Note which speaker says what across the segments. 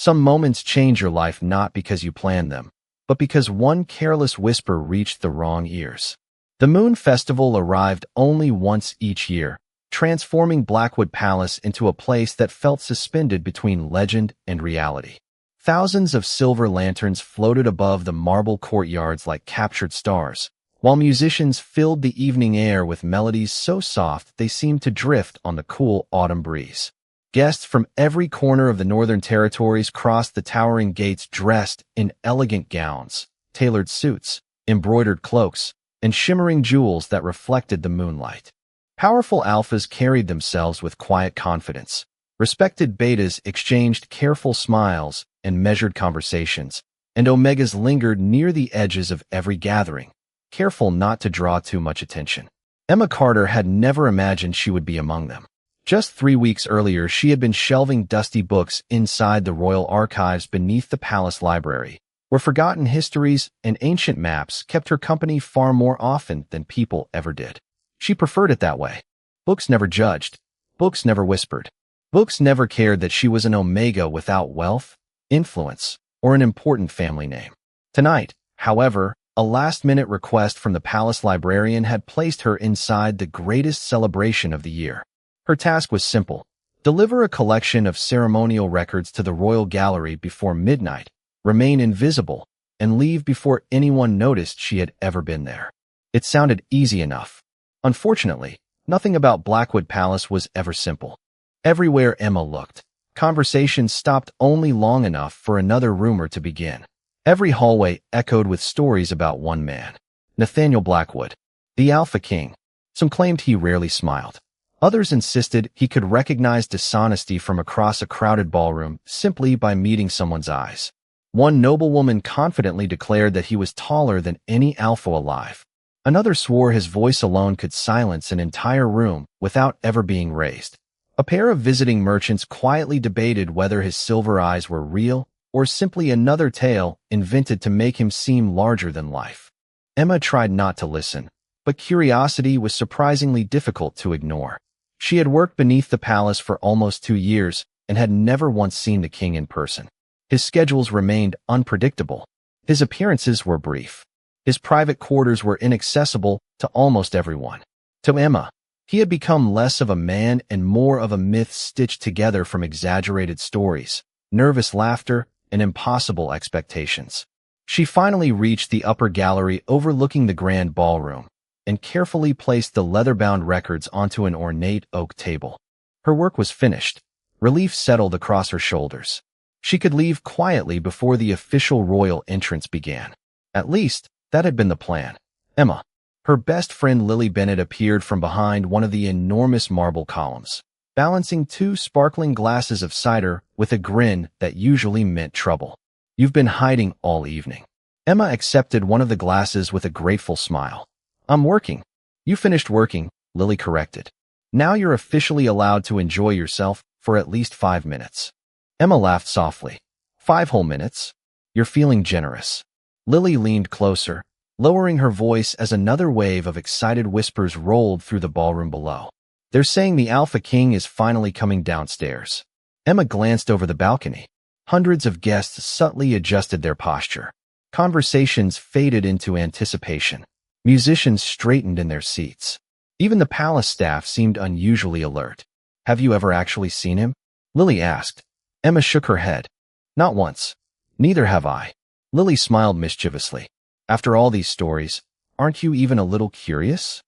Speaker 1: Some moments change your life not because you planned them, but because one careless whisper reached the wrong ears. The Moon Festival arrived only once each year, transforming Blackwood Palace into a place that felt suspended between legend and reality. Thousands of silver lanterns floated above the marble courtyards like captured stars, while musicians filled the evening air with melodies so soft they seemed to drift on the cool autumn breeze. Guests from every corner of the Northern Territories crossed the towering gates dressed in elegant gowns, tailored suits, embroidered cloaks, and shimmering jewels that reflected the moonlight. Powerful alphas carried themselves with quiet confidence. Respected betas exchanged careful smiles and measured conversations, and omegas lingered near the edges of every gathering, careful not to draw too much attention. Emma Carter had never imagined she would be among them. Just 3 weeks earlier, she had been shelving dusty books inside the royal archives beneath the palace library, where forgotten histories and ancient maps kept her company far more often than people ever did. She preferred it that way. Books never judged. Books never whispered. Books never cared that she was an omega without wealth, influence, or an important family name. Tonight, however, a last-minute request from the palace librarian had placed her inside the greatest celebration of the year. Her task was simple: deliver a collection of ceremonial records to the royal gallery before midnight, remain invisible, and leave before anyone noticed she had ever been there. It sounded easy enough. Unfortunately, nothing about Blackwood Palace was ever simple. Everywhere Emma looked, conversations stopped only long enough for another rumor to begin. Every hallway echoed with stories about one man, Nathaniel Blackwood, the Alpha King. Some claimed he rarely smiled. Others insisted he could recognize dishonesty from across a crowded ballroom simply by meeting someone's eyes. One noblewoman confidently declared that he was taller than any alpha alive. Another swore his voice alone could silence an entire room without ever being raised. A pair of visiting merchants quietly debated whether his silver eyes were real or simply another tale invented to make him seem larger than life. Emma tried not to listen, but curiosity was surprisingly difficult to ignore. She had worked beneath the palace for almost 2 years and had never once seen the king in person. His schedules remained unpredictable. His appearances were brief. His private quarters were inaccessible to almost everyone. To Emma, he had become less of a man and more of a myth stitched together from exaggerated stories, nervous laughter, and impossible expectations. She finally reached the upper gallery overlooking the grand ballroom and carefully placed the leather-bound records onto an ornate oak table. Her work was finished. Relief settled across her shoulders. She could leave quietly before the official royal entrance began. At least, that had been the plan. Emma. Her best friend Lily Bennett appeared from behind one of the enormous marble columns, balancing 2 sparkling glasses of cider with a grin that usually meant trouble. "You've been hiding all evening." Emma accepted one of the glasses with a grateful smile. "I'm working." "You finished working," Lily corrected. "Now you're officially allowed to enjoy yourself for at least 5 minutes." Emma laughed softly. 5 whole minutes? You're feeling generous." Lily leaned closer, lowering her voice as another wave of excited whispers rolled through the ballroom below. "They're saying the Alpha King is finally coming downstairs." Emma glanced over the balcony. Hundreds of guests subtly adjusted their posture. Conversations faded into anticipation. Musicians straightened in their seats. Even the palace staff seemed unusually alert. "Have you ever actually seen him?" Lily asked. Emma shook her head. "Not once." "Neither have I." Lily smiled mischievously. "After all these stories, aren't you even a little curious?"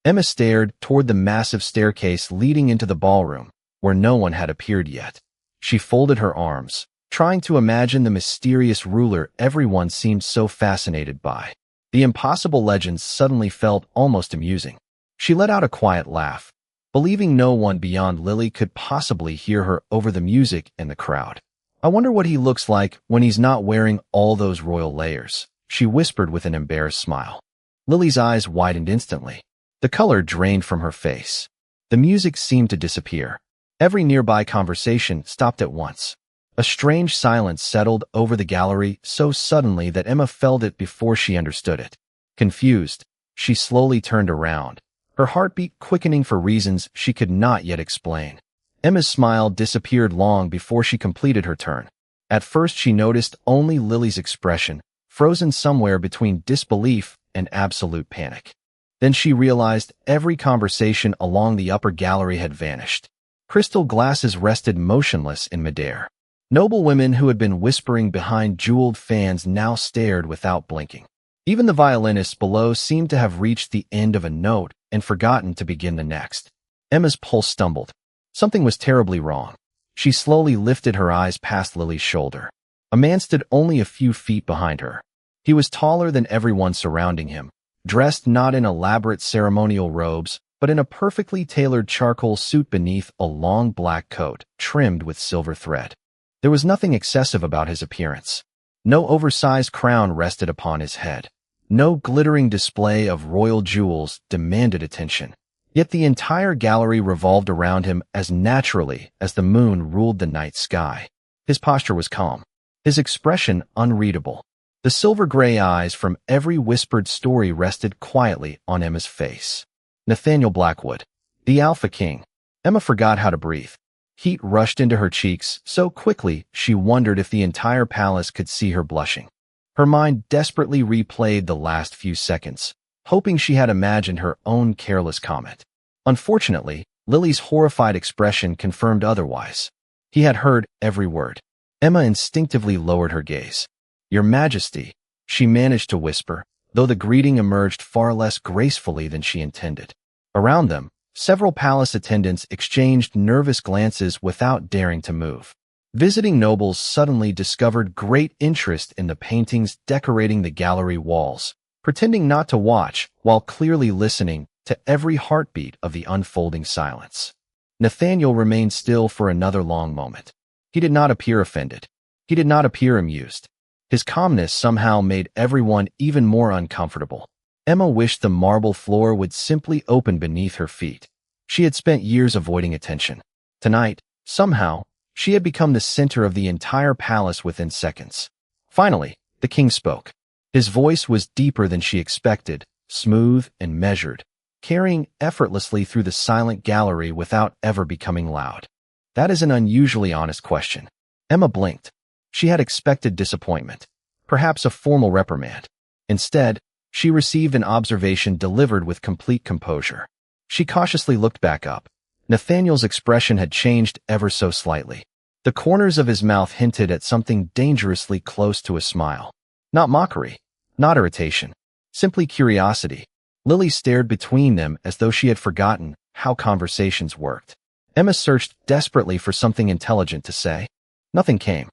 Speaker 1: Emma stared toward the massive staircase leading into the ballroom, where no one had appeared yet. She folded her arms, trying to imagine the mysterious ruler everyone seemed so fascinated by. The impossible legends suddenly felt almost amusing. She let out a quiet laugh, believing no one beyond Lily could possibly hear her over the music and the crowd. "I wonder what he looks like when he's not wearing all those royal layers," she whispered with an embarrassed smile. Lily's eyes widened instantly. The color drained from her face. The music seemed to disappear. Every nearby conversation stopped at once. A strange silence settled over the gallery so suddenly that Emma felt it before she understood it. Confused, she slowly turned around, her heartbeat quickening for reasons she could not yet explain. Emma's smile disappeared long before she completed her turn. At first she noticed only Lily's expression, frozen somewhere between disbelief and absolute panic. Then she realized every conversation along the upper gallery had vanished. Crystal glasses rested motionless in midair. Noble women who had been whispering behind jeweled fans now stared without blinking. Even the violinists below seemed to have reached the end of a note and forgotten to begin the next. Emma's pulse stumbled. Something was terribly wrong. She slowly lifted her eyes past Lily's shoulder. A man stood only a few feet behind her. He was taller than everyone surrounding him, dressed not in elaborate ceremonial robes, but in a perfectly tailored charcoal suit beneath a long black coat, trimmed with silver thread. There was nothing excessive about his appearance. No oversized crown rested upon his head. No glittering display of royal jewels demanded attention. Yet the entire gallery revolved around him as naturally as the moon ruled the night sky. His posture was calm, his expression unreadable. The silver-gray eyes from every whispered story rested quietly on Emma's face. Nathaniel Blackwood, the Alpha King. Emma forgot how to breathe. Heat rushed into her cheeks so quickly she wondered if the entire palace could see her blushing. Her mind desperately replayed the last few seconds, hoping she had imagined her own careless comment. Unfortunately, Lily's horrified expression confirmed otherwise. He had heard every word. Emma instinctively lowered her gaze. "Your Majesty," she managed to whisper, though the greeting emerged far less gracefully than she intended. Around them, several palace attendants exchanged nervous glances without daring to move. Visiting nobles suddenly discovered great interest in the paintings decorating the gallery walls, pretending not to watch while clearly listening to every heartbeat of the unfolding silence. Nathaniel remained still for another long moment. He did not appear offended. He did not appear amused. His calmness somehow made everyone even more uncomfortable. Emma wished the marble floor would simply open beneath her feet. She had spent years avoiding attention. Tonight, somehow, she had become the center of the entire palace within seconds. Finally, the king spoke. His voice was deeper than she expected, smooth and measured, carrying effortlessly through the silent gallery without ever becoming loud. "That is an unusually honest question." Emma blinked. She had expected disappointment, perhaps a formal reprimand. Instead, she received an observation delivered with complete composure. She cautiously looked back up. Nathaniel's expression had changed ever so slightly. The corners of his mouth hinted at something dangerously close to a smile. Not mockery, not irritation, simply curiosity. Lily stared between them as though she had forgotten how conversations worked. Emma searched desperately for something intelligent to say. Nothing came.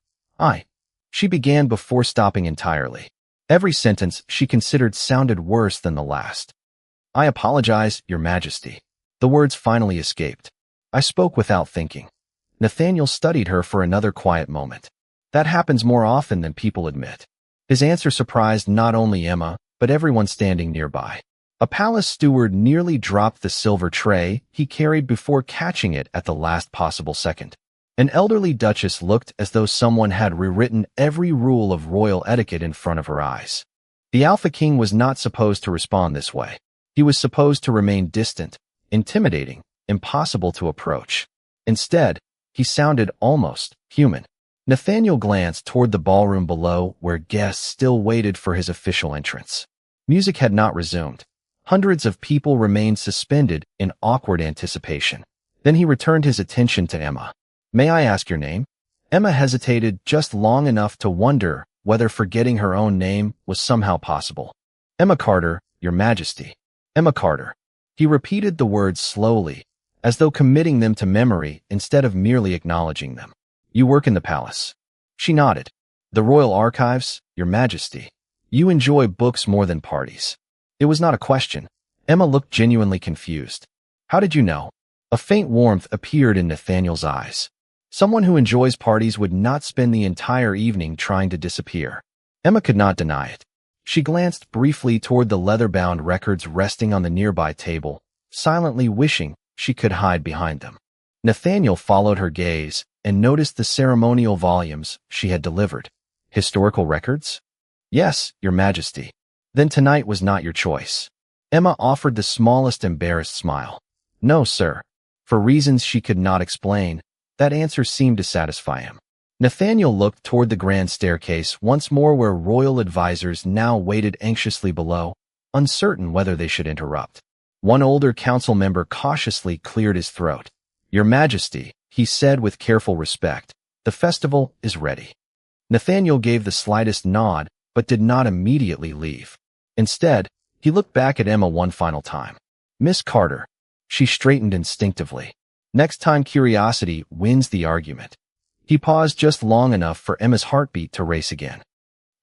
Speaker 1: She began before stopping entirely. Every sentence she considered sounded worse than the last. "I apologize, Your Majesty." The words finally escaped. "I spoke without thinking." Nathaniel studied her for another quiet moment. That happens more often than people admit. His answer surprised not only Emma, but everyone standing nearby. A palace steward nearly dropped the silver tray he carried before catching it at the last possible second. An elderly duchess looked as though someone had rewritten every rule of royal etiquette in front of her eyes. The Alpha King was not supposed to respond this way. He was supposed to remain distant, intimidating, impossible to approach. Instead, he sounded almost human. Nathaniel glanced toward the ballroom below where guests still waited for his official entrance. Music had not resumed. Hundreds of people remained suspended in awkward anticipation. Then he returned his attention to Emma. "May I ask your name?" Emma hesitated just long enough to wonder whether forgetting her own name was somehow possible. "Emma Carter, Your Majesty." "Emma Carter." He repeated the words slowly, as though committing them to memory instead of merely acknowledging them. "You work in the palace." She nodded. "The Royal Archives, Your Majesty. You enjoy books more than parties." It was not a question. Emma looked genuinely confused. "How did you know?" A faint warmth appeared in Nathaniel's eyes. Someone who enjoys parties would not spend the entire evening trying to disappear. Emma could not deny it. She glanced briefly toward the leather-bound records resting on the nearby table, silently wishing she could hide behind them. Nathaniel followed her gaze and noticed the ceremonial volumes she had delivered. "Historical records?" "Yes, Your Majesty." "Then tonight was not your choice." Emma offered the smallest embarrassed smile. "No, sir." For reasons she could not explain, that answer seemed to satisfy him. Nathaniel looked toward the grand staircase once more where royal advisors now waited anxiously below, uncertain whether they should interrupt. One older council member cautiously cleared his throat. "Your Majesty," he said with careful respect, "the festival is ready." Nathaniel gave the slightest nod, but did not immediately leave. Instead, he looked back at Emma one final time. "Miss Carter." She straightened instinctively. "Next time curiosity wins the argument." He paused just long enough for Emma's heartbeat to race again.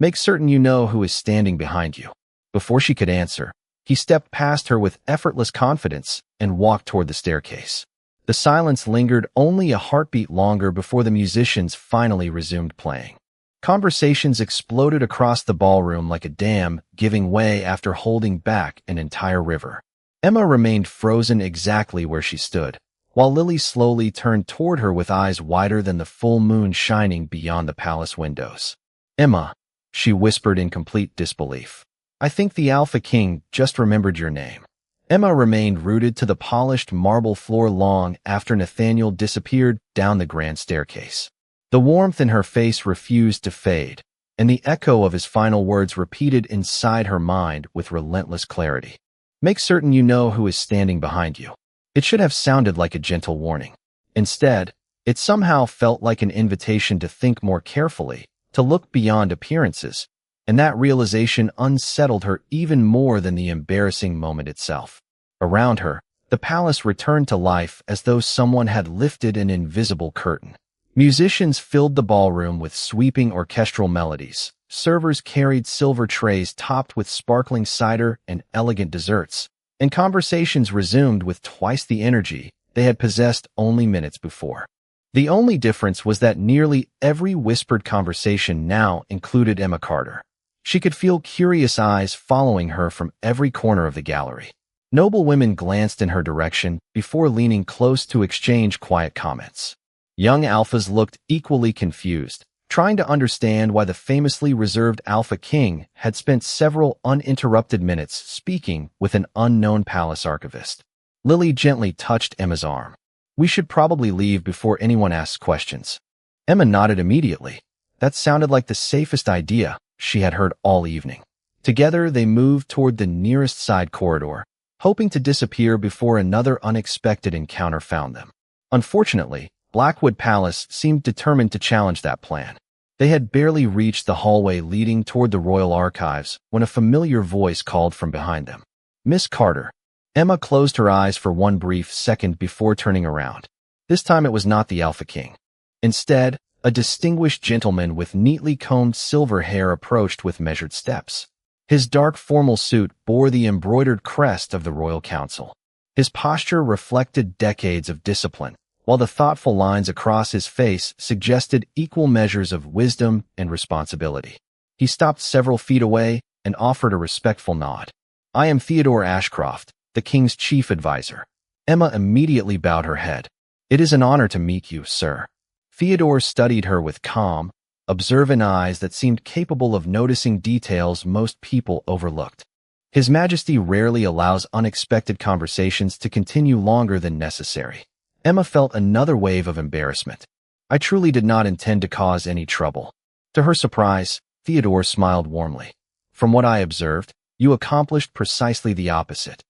Speaker 1: "Make certain you know who is standing behind you." Before she could answer, he stepped past her with effortless confidence and walked toward the staircase. The silence lingered only a heartbeat longer before the musicians finally resumed playing. Conversations exploded across the ballroom like a dam, giving way after holding back an entire river. Emma remained frozen exactly where she stood, while Lily slowly turned toward her with eyes wider than the full moon shining beyond the palace windows. "Emma," she whispered in complete disbelief. "I think the Alpha King just remembered your name." Emma remained rooted to the polished marble floor long after Nathaniel disappeared down the grand staircase. The warmth in her face refused to fade, and the echo of his final words repeated inside her mind with relentless clarity. "Make certain you know who is standing behind you." It should have sounded like a gentle warning. Instead, it somehow felt like an invitation to think more carefully, to look beyond appearances, and that realization unsettled her even more than the embarrassing moment itself. Around her, the palace returned to life as though someone had lifted an invisible curtain. Musicians filled the ballroom with sweeping orchestral melodies. Servers carried silver trays topped with sparkling cider and elegant desserts, and conversations resumed with twice the energy they had possessed only minutes before. The only difference was that nearly every whispered conversation now included Emma Carter. She could feel curious eyes following her from every corner of the gallery. Noble women glanced in her direction before leaning close to exchange quiet comments. Young alphas looked equally confused, trying to understand why the famously reserved Alpha King had spent several uninterrupted minutes speaking with an unknown palace archivist. Lily gently touched Emma's arm. "We should probably leave before anyone asks questions." Emma nodded immediately. That sounded like the safest idea she had heard all evening. Together, they moved toward the nearest side corridor, hoping to disappear before another unexpected encounter found them. Unfortunately, Blackwood Palace seemed determined to challenge that plan. They had barely reached the hallway leading toward the royal archives when a familiar voice called from behind them. "Miss Carter." Emma closed her eyes for one brief second before turning around. This time it was not the Alpha King. Instead, a distinguished gentleman with neatly combed silver hair approached with measured steps. His dark formal suit bore the embroidered crest of the Royal Council. His posture reflected decades of discipline, while the thoughtful lines across his face suggested equal measures of wisdom and responsibility. He stopped several feet away and offered a respectful nod. "I am Theodore Ashcroft, the King's chief advisor." Emma immediately bowed her head. "It is an honor to meet you, sir." Theodore studied her with calm, observant eyes that seemed capable of noticing details most people overlooked. His Majesty rarely allows unexpected conversations to continue longer than necessary. Emma felt another wave of embarrassment. "I truly did not intend to cause any trouble." To her surprise, Theodore smiled warmly. "From what I observed, you accomplished precisely the opposite."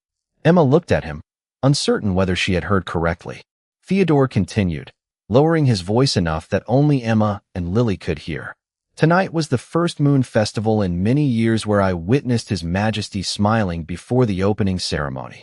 Speaker 1: Emma looked at him, uncertain whether she had heard correctly. Theodore continued, lowering his voice enough that only Emma and Lily could hear. "Tonight was the first moon festival in many years where I witnessed His Majesty smiling before the opening ceremony."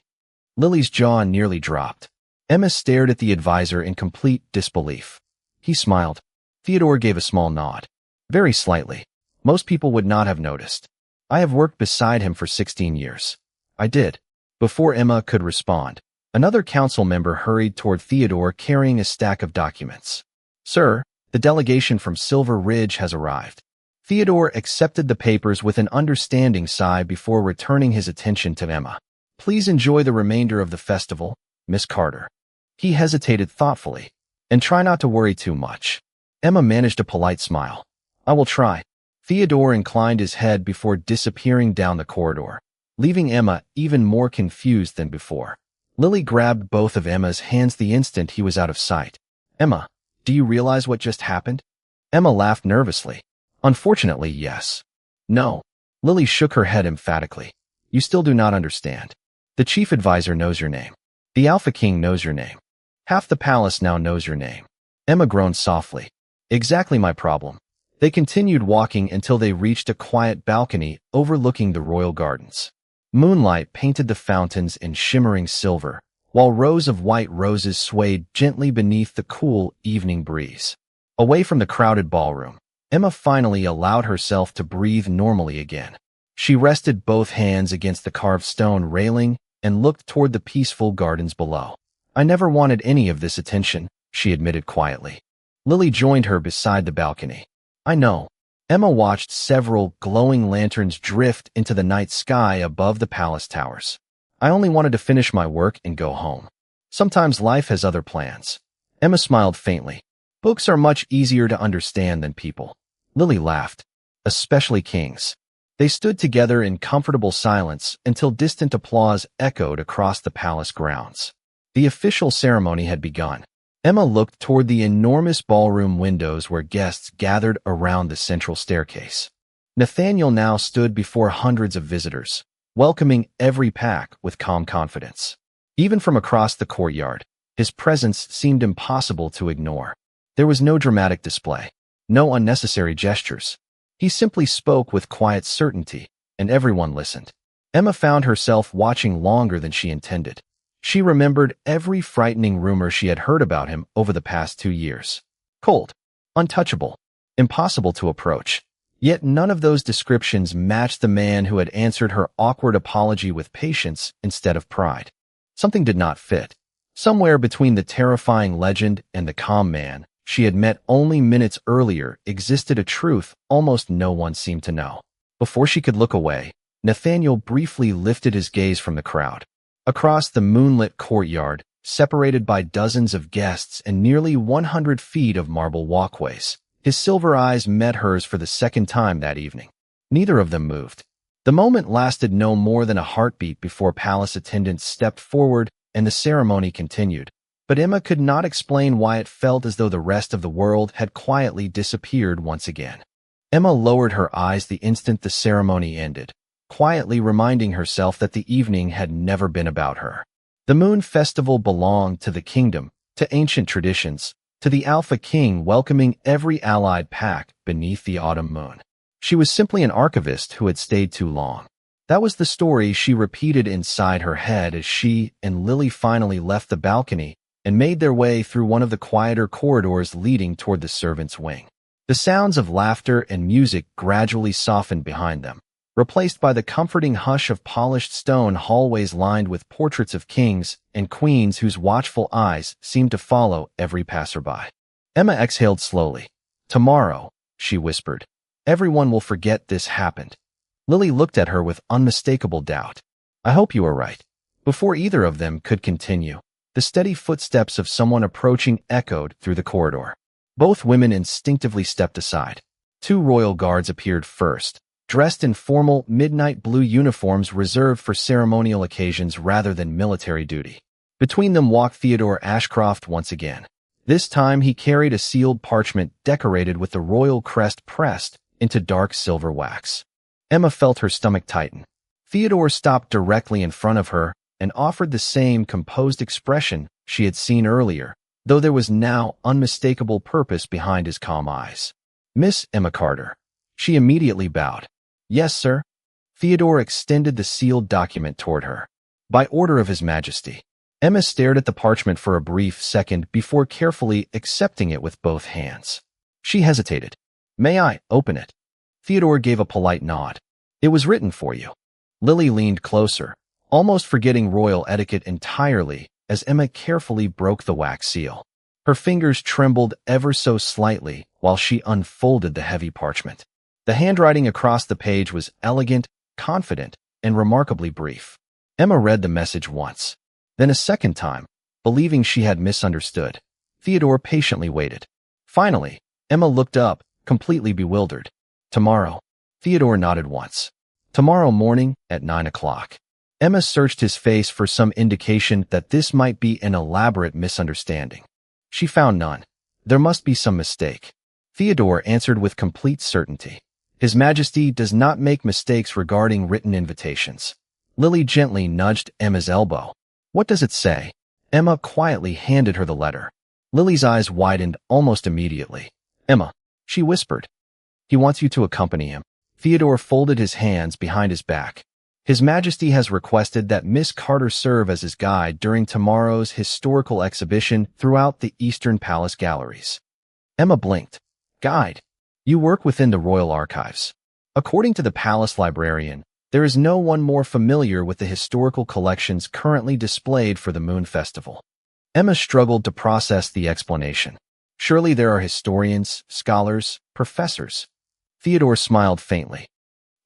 Speaker 1: Lily's jaw nearly dropped. Emma stared at the advisor in complete disbelief. He smiled. Theodore gave a small nod. "Very slightly. Most people would not have noticed. I have worked beside him for 16 years. "I did." Before Emma could respond, another council member hurried toward Theodore carrying a stack of documents. "Sir, the delegation from Silver Ridge has arrived." Theodore accepted the papers with an understanding sigh before returning his attention to Emma. "Please enjoy the remainder of the festival, Miss Carter." He hesitated thoughtfully. "And try not to worry too much." Emma managed a polite smile. "I will try." Theodore inclined his head before disappearing down the corridor, leaving Emma even more confused than before. Lily grabbed both of Emma's hands the instant he was out of sight. "Emma, do you realize what just happened?" Emma laughed nervously. Unfortunately, yes. No. Lily shook her head emphatically. You still do not understand. The chief advisor knows your name. The Alpha King knows your name. Half the palace now knows your name. Emma groaned softly. Exactly my problem. They continued walking until they reached a quiet balcony overlooking the royal gardens. Moonlight painted the fountains in shimmering silver, while rows of white roses swayed gently beneath the cool evening breeze. Away from the crowded ballroom, Emma finally allowed herself to breathe normally again. She rested both hands against the carved stone railing and looked toward the peaceful gardens below. I never wanted any of this attention, she admitted quietly. Lily joined her beside the balcony. I know. Emma watched several glowing lanterns drift into the night sky above the palace towers. I only wanted to finish my work and go home. Sometimes life has other plans. Emma smiled faintly. Books are much easier to understand than people. Lily laughed. Especially kings. They stood together in comfortable silence until distant applause echoed across the palace grounds. The official ceremony had begun. Emma looked toward the enormous ballroom windows where guests gathered around the central staircase. Nathaniel now stood before hundreds of visitors, welcoming every pack with calm confidence. Even from across the courtyard, his presence seemed impossible to ignore. There was no dramatic display, no unnecessary gestures. He simply spoke with quiet certainty, and everyone listened. Emma found herself watching longer than she intended. She remembered every frightening rumor she had heard about him over the past 2 years. Cold, untouchable, impossible to approach. Yet none of those descriptions matched the man who had answered her awkward apology with patience instead of pride. Something did not fit. Somewhere between the terrifying legend and the calm man she had met only minutes earlier existed a truth almost no one seemed to know. Before she could look away, Nathaniel briefly lifted his gaze from the crowd. Across the moonlit courtyard, separated by dozens of guests and nearly 100 feet of marble walkways, his silver eyes met hers for the second time that evening. Neither of them moved. The moment lasted no more than a heartbeat before palace attendants stepped forward and the ceremony continued. But Emma could not explain why it felt as though the rest of the world had quietly disappeared once again. Emma lowered her eyes the instant the ceremony ended, quietly reminding herself that the evening had never been about her. The moon festival belonged to the kingdom, to ancient traditions, to the Alpha King welcoming every allied pack beneath the autumn moon. She was simply an archivist who had stayed too long. That was the story she repeated inside her head as she and Lily finally left the balcony and made their way through one of the quieter corridors leading toward the servants' wing. The sounds of laughter and music gradually softened behind them, replaced by the comforting hush of polished stone hallways lined with portraits of kings and queens whose watchful eyes seemed to follow every passerby. Emma exhaled slowly. Tomorrow, she whispered, everyone will forget this happened. Lily looked at her with unmistakable doubt. I hope you are right. Before either of them could continue, the steady footsteps of someone approaching echoed through the corridor. Both women instinctively stepped aside. 2 royal guards appeared first, dressed in formal midnight blue uniforms reserved for ceremonial occasions rather than military duty. Between them walked Theodore Ashcroft once again. This time he carried a sealed parchment decorated with the royal crest pressed into dark silver wax. Emma felt her stomach tighten. Theodore stopped directly in front of her and offered the same composed expression she had seen earlier, though there was now unmistakable purpose behind his calm eyes. Miss Emma Carter. She immediately bowed. Yes, sir. Theodore extended the sealed document toward her. By order of His Majesty. Emma stared at the parchment for a brief second before carefully accepting it with both hands. She hesitated. May I open it? Theodore gave a polite nod. It was written for you. Lily leaned closer, almost forgetting royal etiquette entirely as Emma carefully broke the wax seal. Her fingers trembled ever so slightly while she unfolded the heavy parchment. The handwriting across the page was elegant, confident, and remarkably brief. Emma read the message once, then a second time, believing she had misunderstood. Theodore patiently waited. Finally, Emma looked up, completely bewildered. Tomorrow. Theodore nodded once. Tomorrow morning at 9 o'clock. Emma searched his face for some indication that this might be an elaborate misunderstanding. She found none. There must be some mistake. Theodore answered with complete certainty. His Majesty does not make mistakes regarding written invitations. Lily gently nudged Emma's elbow. What does it say? Emma quietly handed her the letter. Lily's eyes widened almost immediately. Emma, she whispered. He wants you to accompany him. Theodore folded his hands behind his back. His Majesty has requested that Miss Carter serve as his guide during tomorrow's historical exhibition throughout the Eastern Palace galleries. Emma blinked. Guide. You work within the royal archives. According to the palace librarian, there is no one more familiar with the historical collections currently displayed for the Moon Festival. Emma struggled to process the explanation. Surely there are historians, scholars, professors. Theodore smiled faintly.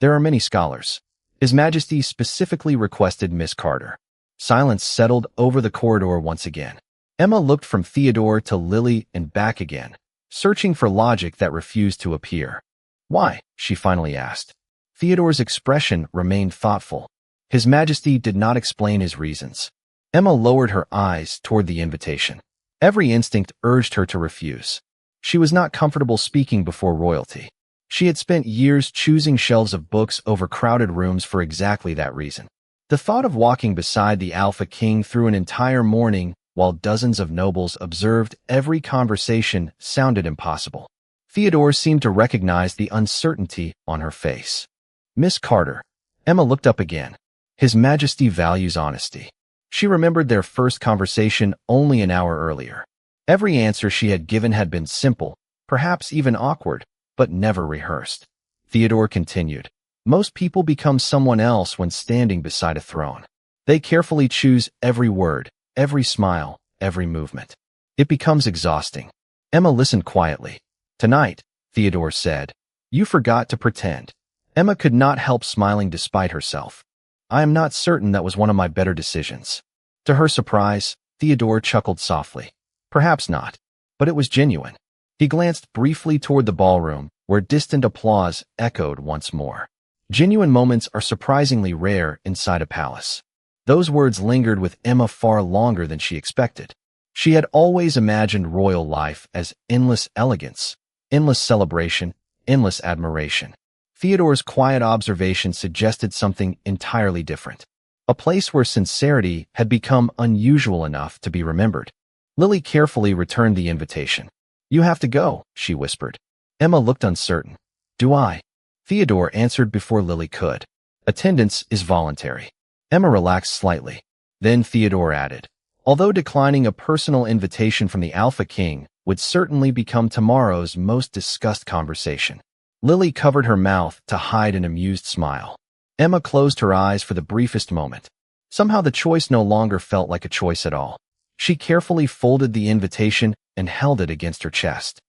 Speaker 1: There are many scholars. His Majesty specifically requested Miss Carter. Silence settled over the corridor once again. Emma looked from Theodore to Lily and back again, searching for logic that refused to appear. Why? She finally asked. Theodore's expression remained thoughtful. His Majesty did not explain his reasons. Emma lowered her eyes toward the invitation. Every instinct urged her to refuse. She was not comfortable speaking before royalty. She had spent years choosing shelves of books over crowded rooms for exactly that reason. The thought of walking beside the Alpha King through an entire morning while dozens of nobles observed every conversation sounded impossible. Theodore seemed to recognize the uncertainty on her face. Miss Carter. Emma looked up again. His Majesty values honesty. She remembered their first conversation only an hour earlier. Every answer she had given had been simple, perhaps even awkward, but never rehearsed. Theodore continued. Most people become someone else when standing beside a throne. They carefully choose every word, every smile, every movement. It becomes exhausting. Emma listened quietly. Tonight, Theodore said, you forgot to pretend. Emma could not help smiling despite herself. I am not certain that was one of my better decisions. To her surprise, Theodore chuckled softly. Perhaps not, but it was genuine. He glanced briefly toward the ballroom, where distant applause echoed once more. Genuine moments are surprisingly rare inside a palace. Those words lingered with Emma far longer than she expected. She had always imagined royal life as endless elegance, endless celebration, endless admiration. Theodore's quiet observation suggested something entirely different. A place where sincerity had become unusual enough to be remembered. Lily carefully returned the invitation. You have to go, she whispered. Emma looked uncertain. Do I? Theodore answered before Lily could. Attendance is voluntary. Emma relaxed slightly. Then Theodore added, although declining a personal invitation from the Alpha King would certainly become tomorrow's most discussed conversation. Lily covered her mouth to hide an amused smile. Emma closed her eyes for the briefest moment. Somehow the choice no longer felt like a choice at all. She carefully folded the invitation and held it against her chest.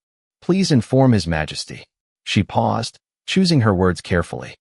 Speaker 1: Please inform His Majesty. She paused, choosing her words carefully.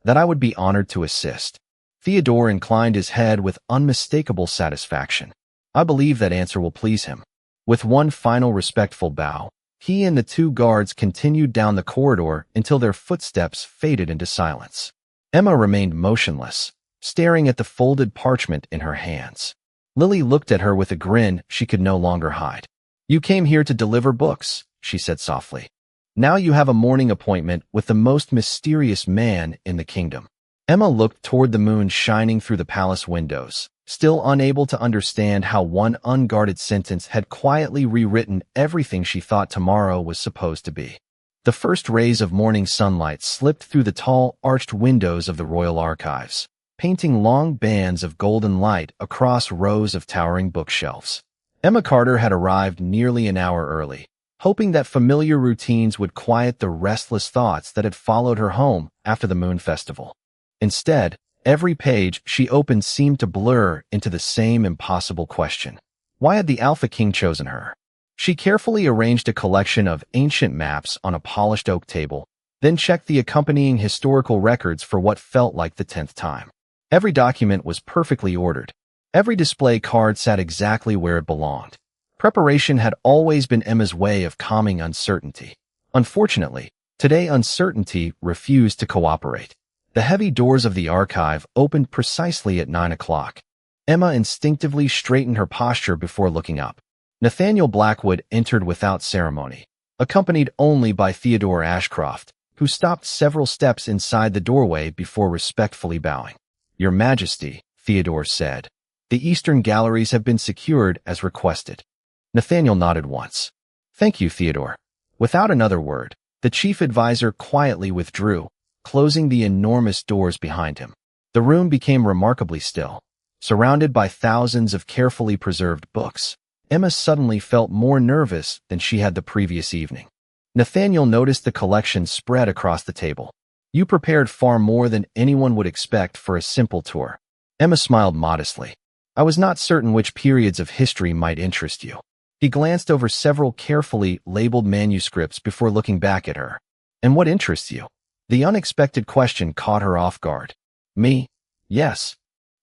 Speaker 1: That I would be honored to assist. Theodore inclined his head with unmistakable satisfaction. I believe that answer will please him. With one final respectful bow, he and the two guards continued down the corridor until their footsteps faded into silence. Emma remained motionless, staring at the folded parchment in her hands. Lily looked at her with a grin she could no longer hide. You came here to deliver books, she said softly. Now you have a morning appointment with the most mysterious man in the kingdom. Emma looked toward the moon shining through the palace windows, still unable to understand how one unguarded sentence had quietly rewritten everything she thought tomorrow was supposed to be. The first rays of morning sunlight slipped through the tall, arched windows of the royal archives, painting long bands of golden light across rows of towering bookshelves. Emma Carter had arrived nearly an hour early, hoping that familiar routines would quiet the restless thoughts that had followed her home after the Moon Festival. Instead, every page she opened seemed to blur into the same impossible question. Why had the Alpha King chosen her? She carefully arranged a collection of ancient maps on a polished oak table, then checked the accompanying historical records for what felt like the 10th time. Every document was perfectly ordered. Every display card sat exactly where it belonged. Preparation had always been Emma's way of calming uncertainty. Unfortunately, today uncertainty refused to cooperate. The heavy doors of the archive opened precisely at 9 o'clock. Emma instinctively straightened her posture before looking up. Nathaniel Blackwood entered without ceremony. accompanied only by Theodore Ashcroft, who stopped several steps inside the doorway before respectfully bowing. "Your Majesty," Theodore said, "the eastern galleries have been secured as requested." Nathaniel nodded once. "Thank you, Theodore." Without another word, the chief advisor quietly withdrew, closing the enormous doors behind him. The room became remarkably still. Surrounded by thousands of carefully preserved books, Emma suddenly felt more nervous than she had the previous evening. Nathaniel noticed the collection spread across the table. "You prepared far more than anyone would expect for a simple tour." Emma smiled modestly. "I was not certain which periods of history might interest you." He glanced over several carefully labeled manuscripts before looking back at her. "And what interests you?" The unexpected question caught her off guard. "Me? Yes."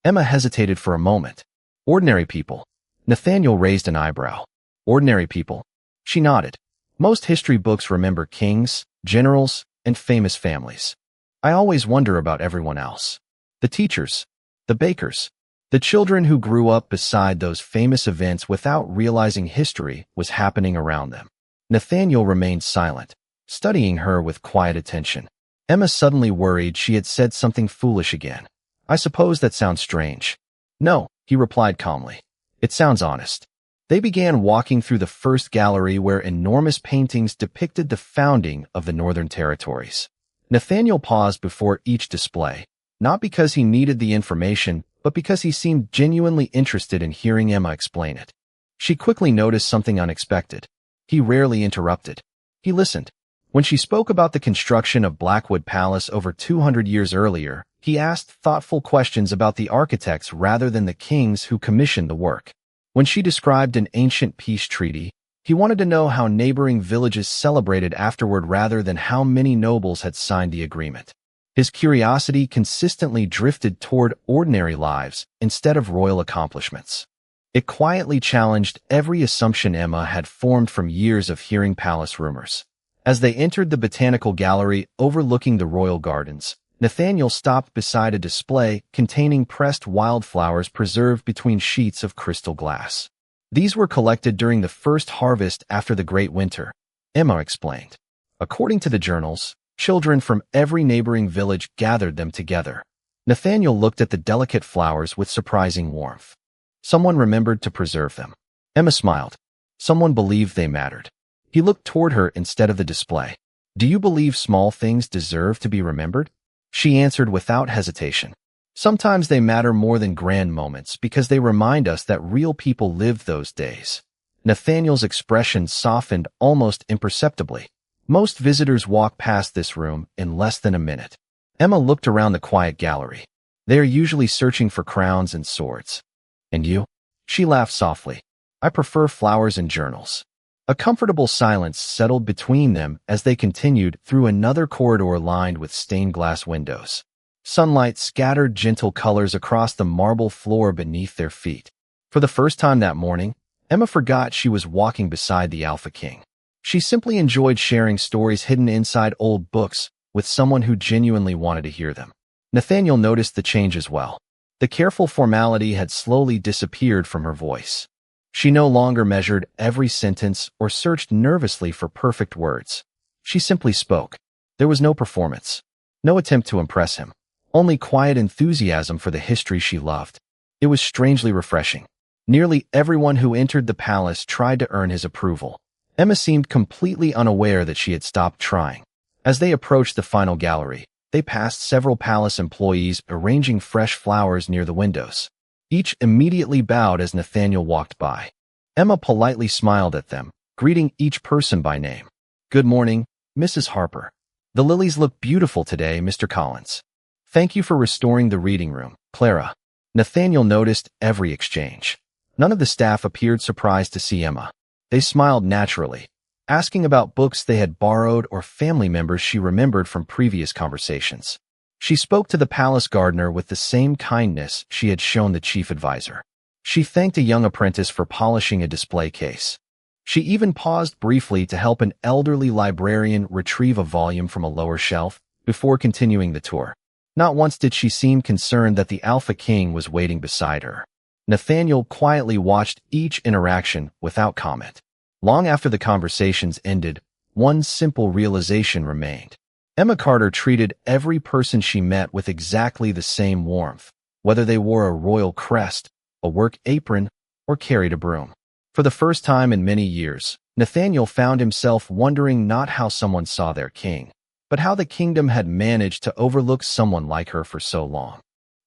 Speaker 1: Emma hesitated for a moment. "Ordinary people." Nathaniel raised an eyebrow. "Ordinary people?" She nodded. "Most history books remember kings, generals, and famous families. I always wonder about everyone else. The teachers, the bakers, the children who grew up beside those famous events without realizing history was happening around them." Nathaniel remained silent, studying her with quiet attention. Emma suddenly worried she had said something foolish again. "I suppose that sounds strange." "No," he replied calmly. "It sounds honest." They began walking through the first gallery where enormous paintings depicted the founding of the Northern Territories. Nathaniel paused before each display, not because he needed the information, but because he seemed genuinely interested in hearing Emma explain it. She quickly noticed something unexpected. He rarely interrupted. He listened. When she spoke about the construction of Blackwood Palace over 200 years earlier, he asked thoughtful questions about the architects rather than the kings who commissioned the work. When she described an ancient peace treaty, he wanted to know how neighboring villages celebrated afterward rather than how many nobles had signed the agreement. His curiosity consistently drifted toward ordinary lives instead of royal accomplishments. It quietly challenged every assumption Emma had formed from years of hearing palace rumors. As they entered the botanical gallery overlooking the royal gardens, Nathaniel stopped beside a display containing pressed wildflowers preserved between sheets of crystal glass. "These were collected during the first harvest after the Great Winter," Emma explained. "According to the journals, children from every neighboring village gathered them together." Nathaniel looked at the delicate flowers with surprising warmth. "Someone remembered to preserve them." Emma smiled. "Someone believed they mattered." He looked toward her instead of the display. "Do you believe small things deserve to be remembered?" She answered without hesitation. "Sometimes they matter more than grand moments because they remind us that real people lived those days." Nathaniel's expression softened almost imperceptibly. Most visitors walk past this room in less than a minute. Emma looked around the quiet gallery. "They are usually searching for crowns and swords." "And you?" She laughed softly. "I prefer flowers and journals." A comfortable silence settled between them as they continued through another corridor lined with stained glass windows. Sunlight scattered gentle colors across the marble floor beneath their feet. For the first time that morning, Emma forgot she was walking beside the Alpha King. She simply enjoyed sharing stories hidden inside old books with someone who genuinely wanted to hear them. Nathaniel noticed the change as well. The careful formality had slowly disappeared from her voice. She no longer measured every sentence or searched nervously for perfect words. She simply spoke. There was no performance, no attempt to impress him, only quiet enthusiasm for the history she loved. It was strangely refreshing. Nearly everyone who entered the palace tried to earn his approval. Emma seemed completely unaware that she had stopped trying. As they approached the final gallery, they passed several palace employees arranging fresh flowers near the windows. Each immediately bowed as Nathaniel walked by. Emma politely smiled at them, greeting each person by name. "Good morning, Mrs. Harper. The lilies look beautiful today, Mr. Collins. Thank you for restoring the reading room, Clara." Nathaniel noticed every exchange. None of the staff appeared surprised to see Emma. They smiled naturally, asking about books they had borrowed or family members she remembered from previous conversations. She spoke to the palace gardener with the same kindness she had shown the chief advisor. She thanked a young apprentice for polishing a display case. She even paused briefly to help an elderly librarian retrieve a volume from a lower shelf before continuing the tour. Not once did she seem concerned that the Alpha King was waiting beside her. Nathaniel quietly watched each interaction without comment. Long after the conversations ended, one simple realization remained. Emma Carter treated every person she met with exactly the same warmth, whether they wore a royal crest, a work apron, or carried a broom. For the first time in many years, Nathaniel found himself wondering not how someone saw their king, but how the kingdom had managed to overlook someone like her for so long.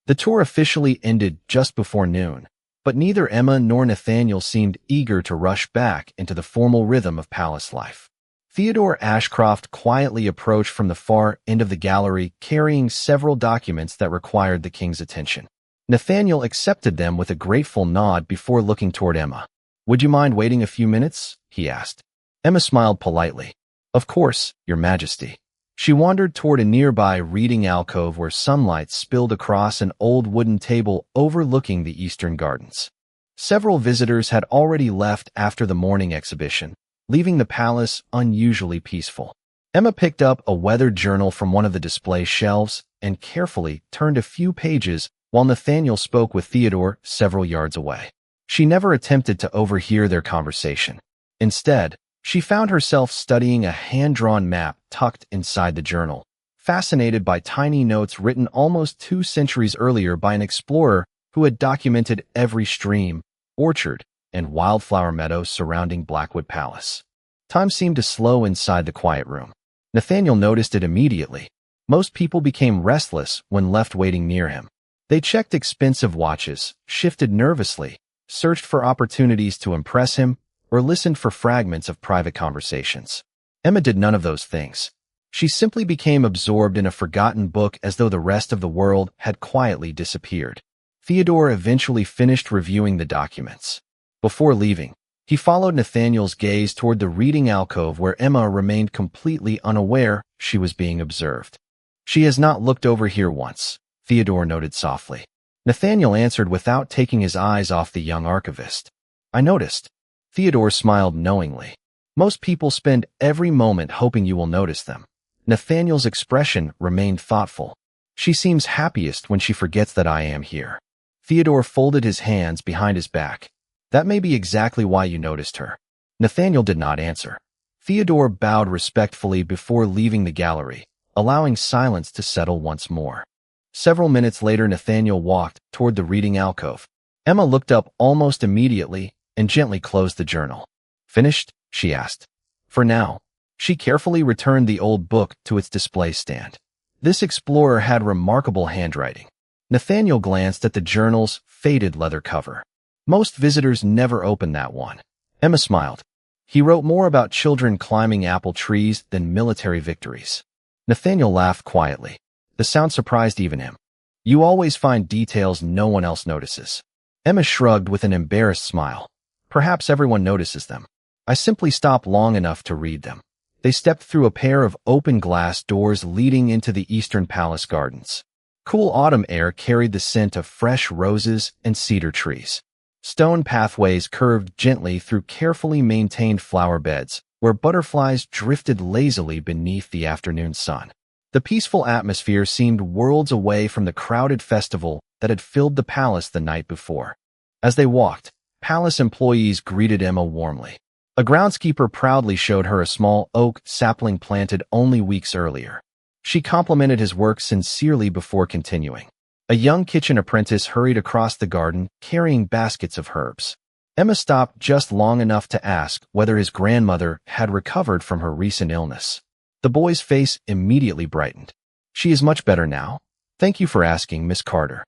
Speaker 1: The tour officially ended just before noon, but neither Emma nor Nathaniel seemed eager to rush back into the formal rhythm of palace life. Theodore Ashcroft quietly approached from the far end of the gallery carrying several documents that required the king's attention. Nathaniel accepted them with a grateful nod before looking toward Emma. "Would you mind waiting a few minutes?" he asked. Emma smiled politely. "Of course, Your Majesty." She wandered toward a nearby reading alcove where sunlight spilled across an old wooden table overlooking the eastern gardens. Several visitors had already left after the morning exhibition, leaving the palace unusually peaceful. Emma picked up a weathered journal from one of the display shelves and carefully turned a few pages while Nathaniel spoke with Theodore several yards away. She never attempted to overhear their conversation. Instead, she found herself studying a hand-drawn map tucked inside the journal, fascinated by tiny notes written almost 2 centuries earlier by an explorer who had documented every stream, orchard, and wildflower meadow surrounding Blackwood Palace. Time seemed to slow inside the quiet room. Nathaniel noticed it immediately. Most people became restless when left waiting near him. They checked expensive watches, shifted nervously, searched for opportunities to impress him, or listened for fragments of private conversations. Emma did none of those things. She simply became absorbed in a forgotten book as though the rest of the world had quietly disappeared. Theodore eventually finished reviewing the documents. Before leaving, he followed Nathaniel's gaze toward the reading alcove where Emma remained completely unaware she was being observed. "She has not looked over here once," Theodore noted softly. Nathaniel answered without taking his eyes off the young archivist. "I noticed." Theodore smiled knowingly. "Most people spend every moment hoping you will notice them." Nathaniel's expression remained thoughtful. "She seems happiest when she forgets that I am here." Theodore folded his hands behind his back. "That may be exactly why you noticed her." Nathaniel did not answer. Theodore bowed respectfully before leaving the gallery, allowing silence to settle once more. Several minutes later, Nathaniel walked toward the reading alcove. Emma looked up almost immediately and gently closed the journal. "Finished?" she asked. "For now." She carefully returned the old book to its display stand. This explorer had remarkable handwriting. Nathaniel glanced at the journal's faded leather cover. Most visitors never opened that one. Emma smiled. He wrote more about children climbing apple trees than military victories. Nathaniel laughed quietly. The sound surprised even him. "You always find details no one else notices." Emma shrugged with an embarrassed smile. "Perhaps everyone notices them. I simply stop long enough to read them." They stepped through a pair of open glass doors leading into the eastern palace gardens. Cool autumn air carried the scent of fresh roses and cedar trees. Stone pathways curved gently through carefully maintained flower beds, where butterflies drifted lazily beneath the afternoon sun. The peaceful atmosphere seemed worlds away from the crowded festival that had filled the palace the night before. As they walked, palace employees greeted Emma warmly. A groundskeeper proudly showed her a small oak sapling planted only weeks earlier. She complimented his work sincerely before continuing. A young kitchen apprentice hurried across the garden, carrying baskets of herbs. Emma stopped just long enough to ask whether his grandmother had recovered from her recent illness. The boy's face immediately brightened. "She is much better now. Thank you for asking, Miss Carter."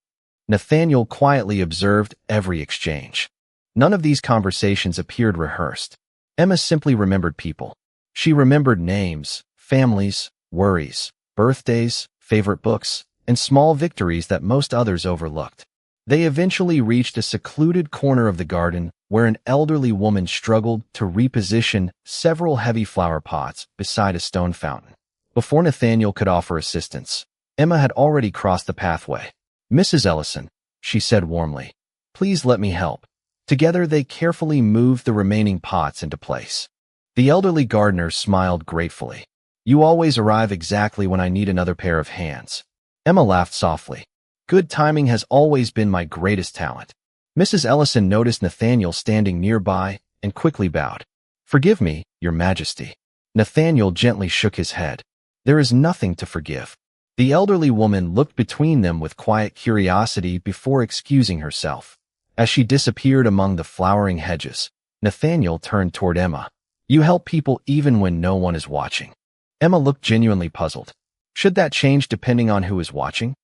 Speaker 1: Nathaniel quietly observed every exchange. None of these conversations appeared rehearsed. Emma simply remembered people. She remembered names, families, worries, birthdays, favorite books, and small victories that most others overlooked. They eventually reached a secluded corner of the garden where an elderly woman struggled to reposition several heavy flower pots beside a stone fountain. Before Nathaniel could offer assistance, Emma had already crossed the pathway. "Mrs. Ellison," she said warmly, "please let me help." Together they carefully moved the remaining pots into place. The elderly gardener smiled gratefully. "You always arrive exactly when I need another pair of hands." Emma laughed softly. "Good timing has always been my greatest talent." Mrs. Ellison noticed Nathaniel standing nearby and quickly bowed. "Forgive me, Your Majesty." Nathaniel gently shook his head. There is nothing to forgive. The elderly woman looked between them with quiet curiosity before excusing herself. As she disappeared among the flowering hedges, Nathaniel turned toward Emma. You help people even when no one is watching. Emma looked genuinely puzzled. Should that change depending on who is watching?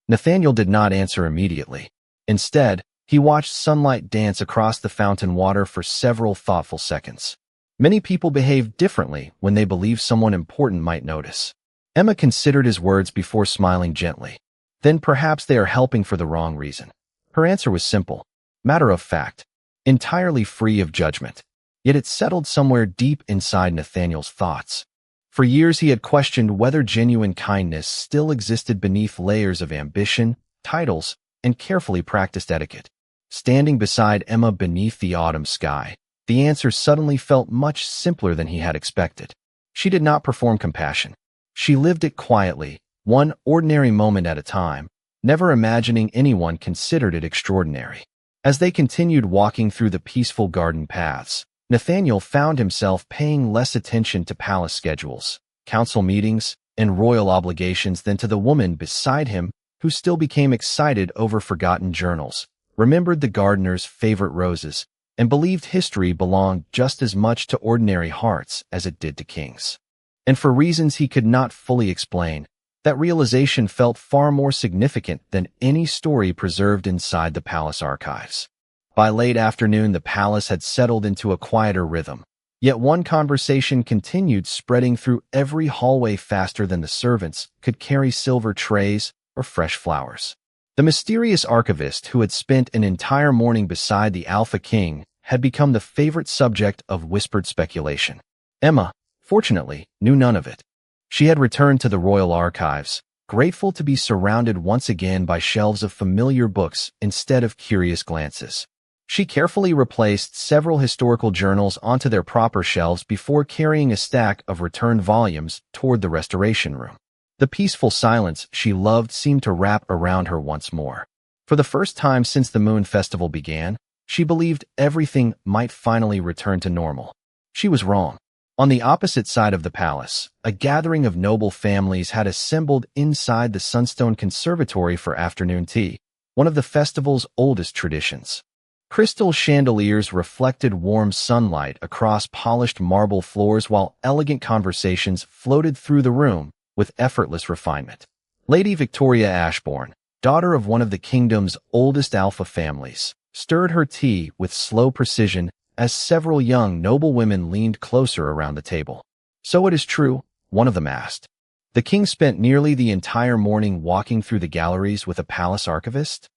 Speaker 1: Nathaniel did not answer immediately. Instead, he watched sunlight dance across the fountain water for several thoughtful seconds. Many people behave differently when they believe someone important might notice. Emma considered his words before smiling gently. Then perhaps they are helping for the wrong reason. Her answer was simple, matter of fact, entirely free of judgment. Yet it settled somewhere deep inside Nathaniel's thoughts. For years he had questioned whether genuine kindness still existed beneath layers of ambition, titles, and carefully practiced etiquette. Standing beside Emma beneath the autumn sky, the answer suddenly felt much simpler than he had expected. She did not perform compassion. She lived it quietly, one ordinary moment at a time, never imagining anyone considered it extraordinary. As they continued walking through the peaceful garden paths, Nathaniel found himself paying less attention to palace schedules, council meetings, and royal obligations than to the woman beside him, who still became excited over forgotten journals, remembered the gardener's favorite roses, and believed history belonged just as much to ordinary hearts as it did to kings. And for reasons he could not fully explain, that realization felt far more significant than any story preserved inside the palace archives. By late afternoon, the palace had settled into a quieter rhythm, yet one conversation continued spreading through every hallway faster than the servants could carry silver trays or fresh flowers. The mysterious archivist who had spent an entire morning beside the Alpha King had become the favorite subject of whispered speculation. Emma, fortunately, knew none of it. She had returned to the royal archives, grateful to be surrounded once again by shelves of familiar books instead of curious glances. She carefully replaced several historical journals onto their proper shelves before carrying a stack of returned volumes toward the restoration room. The peaceful silence she loved seemed to wrap around her once more. For the first time since the Moon Festival began, she believed everything might finally return to normal. She was wrong. On the opposite side of the palace, a gathering of noble families had assembled inside the Sunstone Conservatory for afternoon tea, one of the festival's oldest traditions. Crystal chandeliers reflected warm sunlight across polished marble floors while elegant conversations floated through the room with effortless refinement. Lady Victoria Ashbourne, daughter of one of the kingdom's oldest alpha families, stirred her tea with slow precision as several young noblewomen leaned closer around the table. So it is true, one of them asked. The king spent nearly the entire morning walking through the galleries with a palace archivist?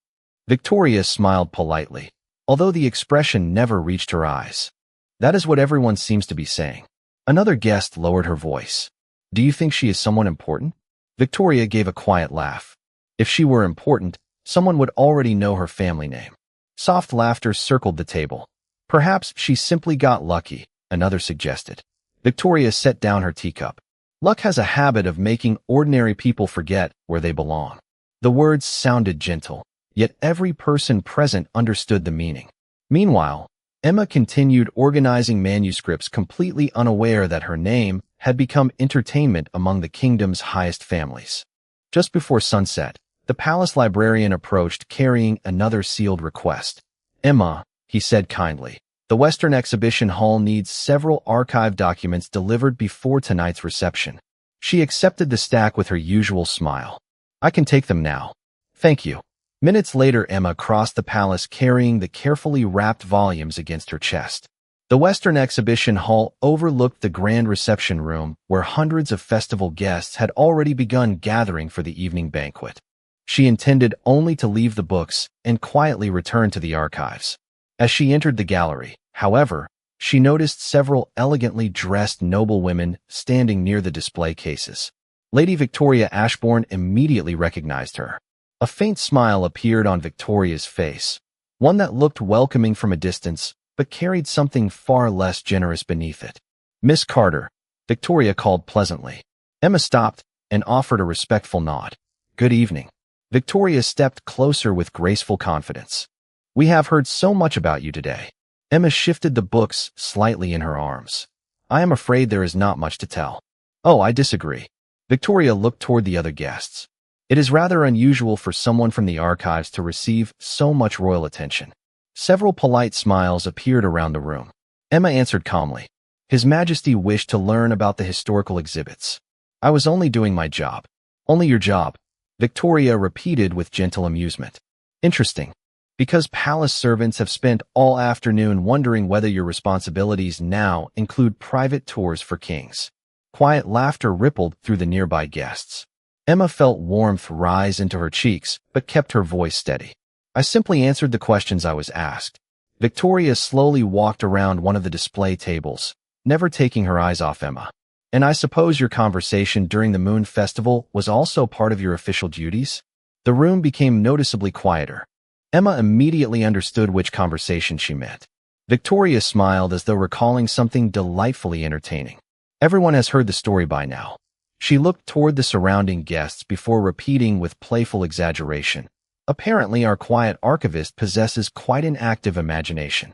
Speaker 1: Victoria smiled politely, although the expression never reached her eyes. That is what everyone seems to be saying. Another guest lowered her voice. Do you think she is someone important? Victoria gave a quiet laugh. If she were important, someone would already know her family name. Soft laughter circled the table. Perhaps she simply got lucky, another suggested. Victoria set down her teacup. Luck has a habit of making ordinary people forget where they belong. The words sounded gentle, yet every person present understood the meaning. Meanwhile, Emma continued organizing manuscripts completely unaware that her name had become entertainment among the kingdom's highest families. Just before sunset, the palace librarian approached carrying another sealed request. Emma, he said kindly, the Western Exhibition Hall needs several archive documents delivered before tonight's reception. She accepted the stack with her usual smile. I can take them now. Thank you. Minutes later, Emma crossed the palace carrying the carefully wrapped volumes against her chest. The Western Exhibition Hall overlooked the grand reception room where hundreds of festival guests had already begun gathering for the evening banquet. She intended only to leave the books and quietly return to the archives. As she entered the gallery, however, she noticed several elegantly dressed noblewomen standing near the display cases. Lady Victoria Ashbourne immediately recognized her. A faint smile appeared on Victoria's face, one that looked welcoming from a distance, but carried something far less generous beneath it. Miss Carter, Victoria called pleasantly. Emma stopped and offered a respectful nod. Good evening. Victoria stepped closer with graceful confidence. We have heard so much about you today. Emma shifted the books slightly in her arms. I am afraid there is not much to tell. Oh, I disagree. Victoria looked toward the other guests. It is rather unusual for someone from the archives to receive so much royal attention. Several polite smiles appeared around the room. Emma answered calmly. His Majesty wished to learn about the historical exhibits. I was only doing my job. Only your job, Victoria repeated with gentle amusement. Interesting. Because palace servants have spent all afternoon wondering whether your responsibilities now include private tours for kings. Quiet laughter rippled through the nearby guests. Emma felt warmth rise into her cheeks, but kept her voice steady. I simply answered the questions I was asked. Victoria slowly walked around one of the display tables, never taking her eyes off Emma. And I suppose your conversation during the Moon Festival was also part of your official duties? The room became noticeably quieter. Emma immediately understood which conversation she meant. Victoria smiled as though recalling something delightfully entertaining. Everyone has heard the story by now. She looked toward the surrounding guests before repeating with playful exaggeration. Apparently, our quiet archivist possesses quite an active imagination.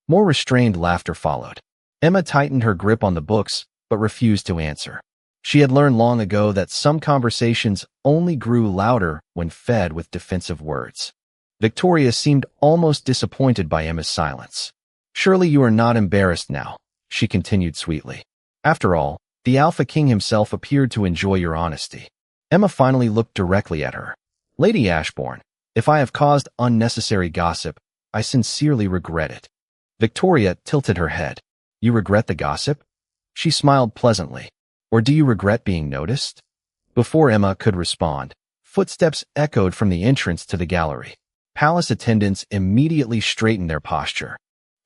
Speaker 1: More restrained laughter followed. Emma tightened her grip on the books, but refused to answer. She had learned long ago that some conversations only grew louder when fed with defensive words. Victoria seemed almost disappointed by Emma's silence. Surely you are not embarrassed now, she continued sweetly. After all, the Alpha King himself appeared to enjoy your honesty. Emma finally looked directly at her. Lady Ashbourne, if I have caused unnecessary gossip, I sincerely regret it. Victoria tilted her head. You regret the gossip? She smiled pleasantly. Or do you regret being noticed? Before Emma could respond, footsteps echoed from the entrance to the gallery. Palace attendants immediately straightened their posture.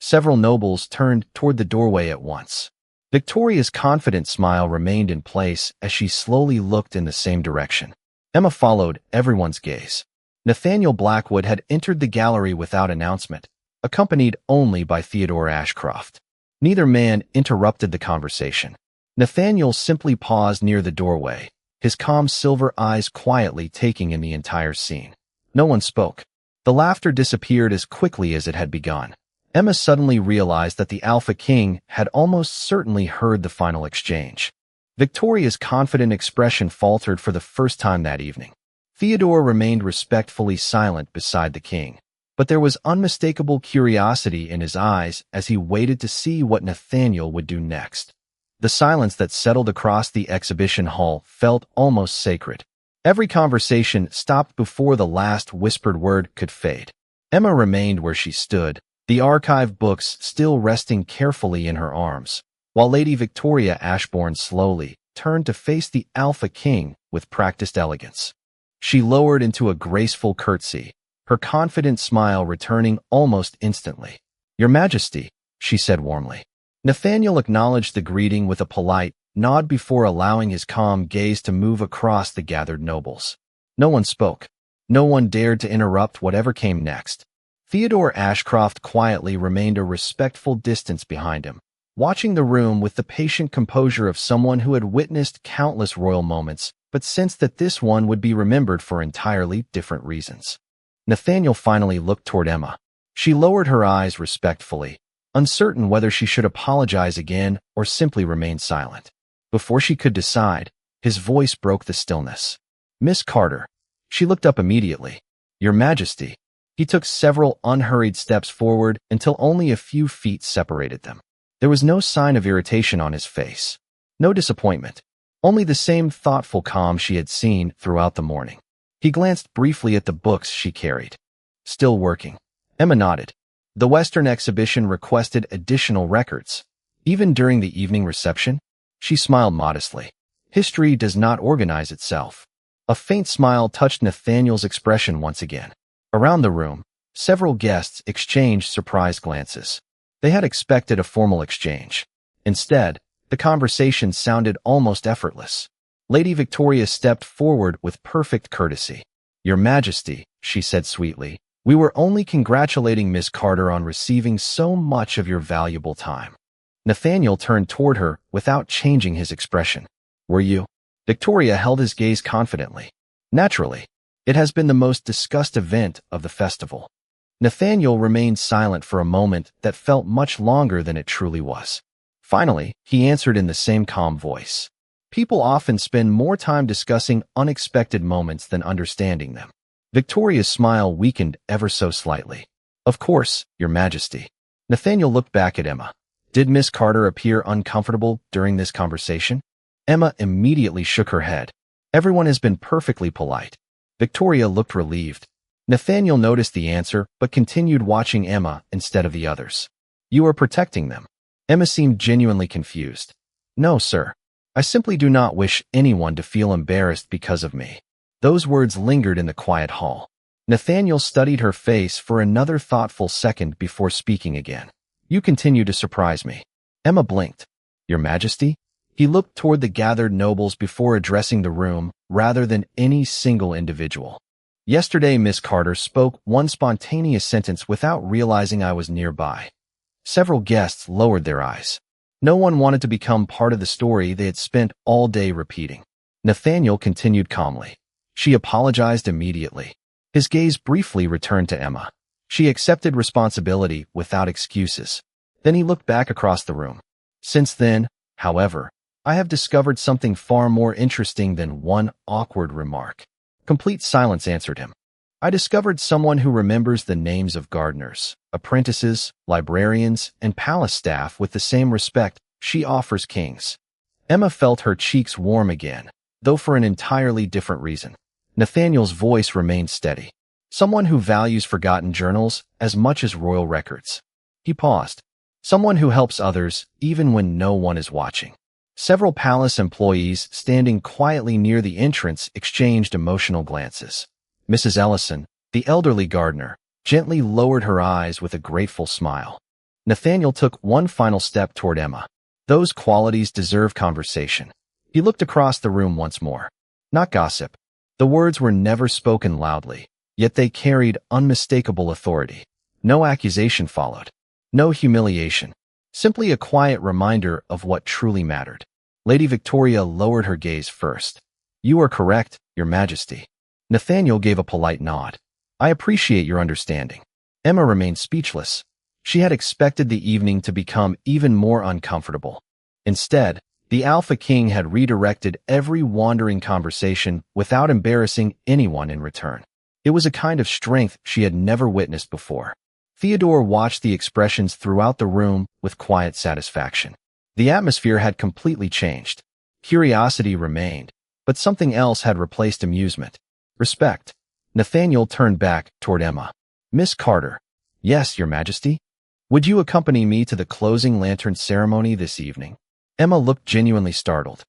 Speaker 1: Several nobles turned toward the doorway at once. Victoria's confident smile remained in place as she slowly looked in the same direction. Emma followed everyone's gaze. Nathaniel Blackwood had entered the gallery without announcement, accompanied only by Theodore Ashcroft. Neither man interrupted the conversation. Nathaniel simply paused near the doorway, his calm silver eyes quietly taking in the entire scene. No one spoke. The laughter disappeared as quickly as it had begun. Emma suddenly realized that the Alpha King had almost certainly heard the final exchange. Victoria's confident expression faltered for the first time that evening. Theodore remained respectfully silent beside the king, but there was unmistakable curiosity in his eyes as he waited to see what Nathaniel would do next. The silence that settled across the exhibition hall felt almost sacred. Every conversation stopped before the last whispered word could fade. Emma remained where she stood, the archive books still resting carefully in her arms, while Lady Victoria Ashbourne slowly turned to face the Alpha King with practiced elegance. She lowered into a graceful curtsy, her confident smile returning almost instantly. Your Majesty, she said warmly. Nathaniel acknowledged the greeting with a polite nod before allowing his calm gaze to move across the gathered nobles. No one spoke. No one dared to interrupt whatever came next. Theodore Ashcroft quietly remained a respectful distance behind him, watching the room with the patient composure of someone who had witnessed countless royal moments, but sensed that this one would be remembered for entirely different reasons. Nathaniel finally looked toward Emma. She lowered her eyes respectfully, uncertain whether she should apologize again or simply remain silent. Before she could decide, his voice broke the stillness. Miss Carter. She looked up immediately. Your Majesty. He took several unhurried steps forward until only a few feet separated them. There was no sign of irritation on his face. No disappointment. Only the same thoughtful calm she had seen throughout the morning. He glanced briefly at the books she carried. Still working. Emma nodded. The Western exhibition requested additional records. Even during the evening reception, she smiled modestly. History does not organize itself. A faint smile touched Nathaniel's expression once again. Around the room, several guests exchanged surprised glances. They had expected a formal exchange. Instead, the conversation sounded almost effortless. Lady Victoria stepped forward with perfect courtesy. Your Majesty, she said sweetly, we were only congratulating Miss Carter on receiving so much of your valuable time. Nathaniel turned toward her without changing his expression. Were you? Victoria held his gaze confidently. Naturally. It has been the most discussed event of the festival. Nathaniel remained silent for a moment that felt much longer than it truly was. Finally, he answered in the same calm voice. People often spend more time discussing unexpected moments than understanding them. Victoria's smile weakened ever so slightly. Of course, Your Majesty. Nathaniel looked back at Emma. Did Miss Carter appear uncomfortable during this conversation? Emma immediately shook her head. Everyone has been perfectly polite. Victoria looked relieved. Nathaniel noticed the answer, but continued watching Emma instead of the others. You are protecting them. Emma seemed genuinely confused. No, sir. I simply do not wish anyone to feel embarrassed because of me. Those words lingered in the quiet hall. Nathaniel studied her face for another thoughtful second before speaking again. You continue to surprise me. Emma blinked. Your Majesty? He looked toward the gathered nobles before addressing the room, rather than any single individual. Yesterday, Miss Carter spoke one spontaneous sentence without realizing I was nearby. Several guests lowered their eyes. No one wanted to become part of the story they had spent all day repeating. Nathaniel continued calmly. She apologized immediately. His gaze briefly returned to Emma. She accepted responsibility without excuses. Then he looked back across the room. Since then, however, I have discovered something far more interesting than one awkward remark. Complete silence answered him. I discovered someone who remembers the names of gardeners, apprentices, librarians, and palace staff with the same respect she offers kings. Emma felt her cheeks warm again, though for an entirely different reason. Nathaniel's voice remained steady. Someone who values forgotten journals as much as royal records. He paused. Someone who helps others even when no one is watching. Several palace employees standing quietly near the entrance exchanged emotional glances. Mrs. Ellison, the elderly gardener, gently lowered her eyes with a grateful smile. Nathaniel took one final step toward Emma. Those qualities deserve conversation. He looked across the room once more. Not gossip. The words were never spoken loudly, yet they carried unmistakable authority. No accusation followed. No humiliation. Simply a quiet reminder of what truly mattered. Lady Victoria lowered her gaze first. You are correct, Your Majesty. Nathaniel gave a polite nod. I appreciate your understanding. Emma remained speechless. She had expected the evening to become even more uncomfortable. Instead, the Alpha King had redirected every wandering conversation without embarrassing anyone in return. It was a kind of strength she had never witnessed before. Theodore watched the expressions throughout the room with quiet satisfaction. The atmosphere had completely changed. Curiosity remained, but something else had replaced amusement. Respect. Nathaniel turned back toward Emma. Miss Carter. Yes, Your Majesty? Would you accompany me to the closing lantern ceremony this evening? Emma looked genuinely startled.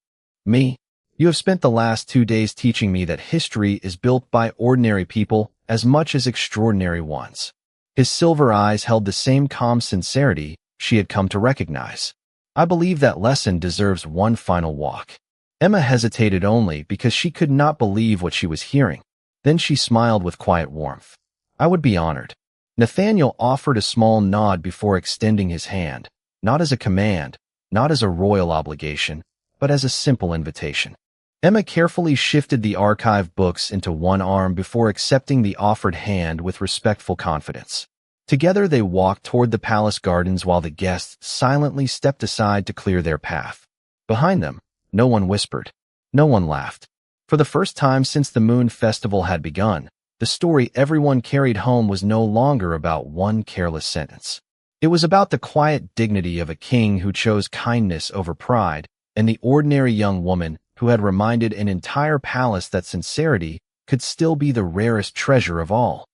Speaker 1: Me? You have spent the last 2 days teaching me that history is built by ordinary people as much as extraordinary ones. His silver eyes held the same calm sincerity she had come to recognize. I believe that lesson deserves one final walk. Emma hesitated only because she could not believe what she was hearing. Then she smiled with quiet warmth. I would be honored. Nathaniel offered a small nod before extending his hand, not as a command, not as a royal obligation, but as a simple invitation. Emma carefully shifted the archive books into one arm before accepting the offered hand with respectful confidence. Together they walked toward the palace gardens while the guests silently stepped aside to clear their path. Behind them, no one whispered. No one laughed. For the first time since the Moon Festival had begun, the story everyone carried home was no longer about one careless sentence. It was about the quiet dignity of a king who chose kindness over pride, and the ordinary young woman who had reminded an entire palace that sincerity could still be the rarest treasure of all.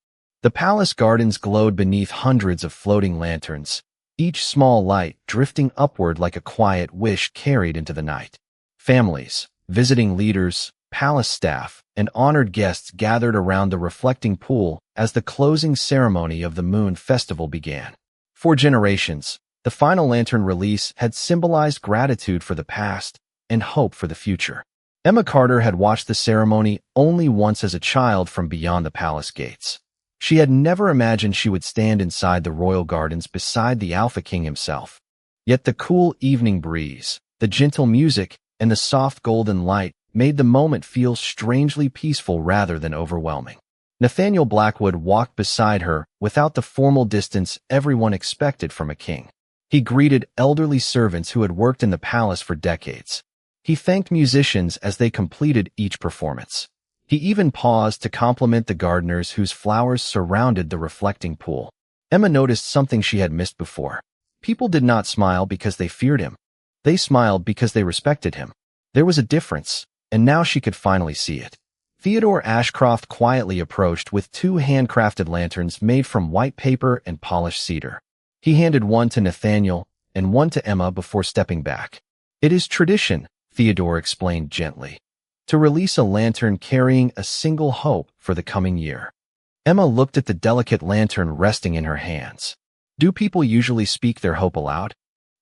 Speaker 1: The palace gardens glowed beneath hundreds of floating lanterns, each small light drifting upward like a quiet wish carried into the night. Families, visiting leaders, palace staff, and honored guests gathered around the reflecting pool as the closing ceremony of the Moon Festival began. For generations, the final lantern release had symbolized gratitude for the past and hope for the future. Emma Carter had watched the ceremony only once as a child from beyond the palace gates. She had never imagined she would stand inside the royal gardens beside the Alpha King himself. Yet the cool evening breeze, the gentle music, and the soft golden light made the moment feel strangely peaceful rather than overwhelming. Nathaniel Blackwood walked beside her without the formal distance everyone expected from a king. He greeted elderly servants who had worked in the palace for decades. He thanked musicians as they completed each performance. He even paused to compliment the gardeners whose flowers surrounded the reflecting pool. Emma noticed something she had missed before. People did not smile because they feared him. They smiled because they respected him. There was a difference, and now she could finally see it. Theodore Ashcroft quietly approached with 2 handcrafted lanterns made from white paper and polished cedar. He handed one to Nathaniel and one to Emma before stepping back. "It is tradition," Theodore explained gently, "to release a lantern carrying a single hope for the coming year." Emma looked at the delicate lantern resting in her hands. "Do people usually speak their hope aloud?"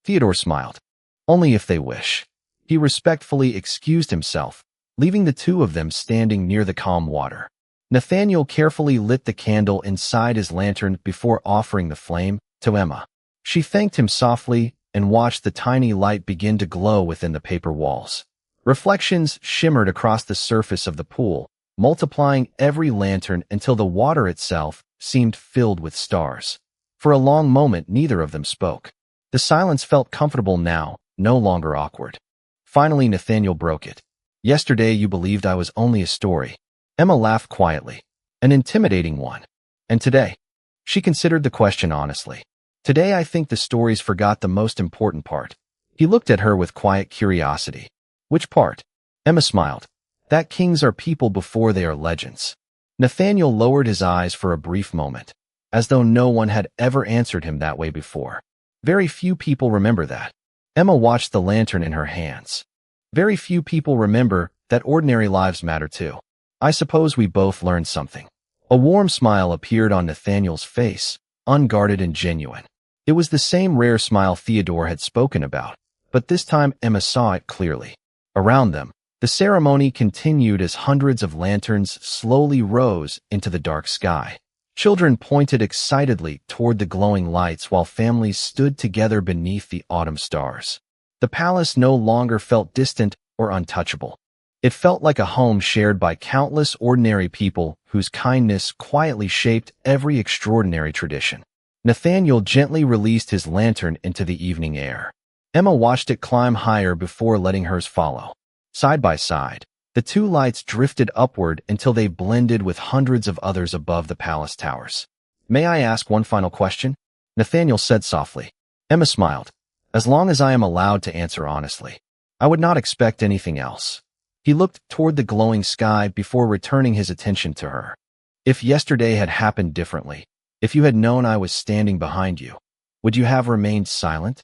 Speaker 1: Theodore smiled. "Only if they wish." He respectfully excused himself, leaving the 2 of them standing near the calm water. Nathaniel carefully lit the candle inside his lantern before offering the flame to Emma. She thanked him softly and watched the tiny light begin to glow within the paper walls. Reflections shimmered across the surface of the pool, multiplying every lantern until the water itself seemed filled with stars. For a long moment, neither of them spoke. The silence felt comfortable now, no longer awkward. Finally, Nathaniel broke it. "Yesterday you believed I was only a story." Emma laughed quietly. "An intimidating one. And today?" She considered the question honestly. "Today I think the stories forgot the most important part." He looked at her with quiet curiosity. "Which part?" Emma smiled. "That kings are people before they are legends." Nathaniel lowered his eyes for a brief moment, as though no one had ever answered him that way before. "Very few people remember that." Emma watched the lantern in her hands. "Very few people remember that ordinary lives matter too." "I suppose we both learned something." A warm smile appeared on Nathaniel's face, unguarded and genuine. It was the same rare smile Theodore had spoken about, but this time Emma saw it clearly. Around them, the ceremony continued as hundreds of lanterns slowly rose into the dark sky. Children pointed excitedly toward the glowing lights while families stood together beneath the autumn stars. The palace no longer felt distant or untouchable. It felt like a home shared by countless ordinary people whose kindness quietly shaped every extraordinary tradition. Nathaniel gently released his lantern into the evening air. Emma watched it climb higher before letting hers follow. Side by side, the 2 lights drifted upward until they blended with hundreds of others above the palace towers. "May I ask one final question?" Nathaniel said softly. Emma smiled. "As long as I am allowed to answer honestly. I would not expect anything else." He looked toward the glowing sky before returning his attention to her. "If yesterday had happened differently, if you had known I was standing behind you, would you have remained silent?"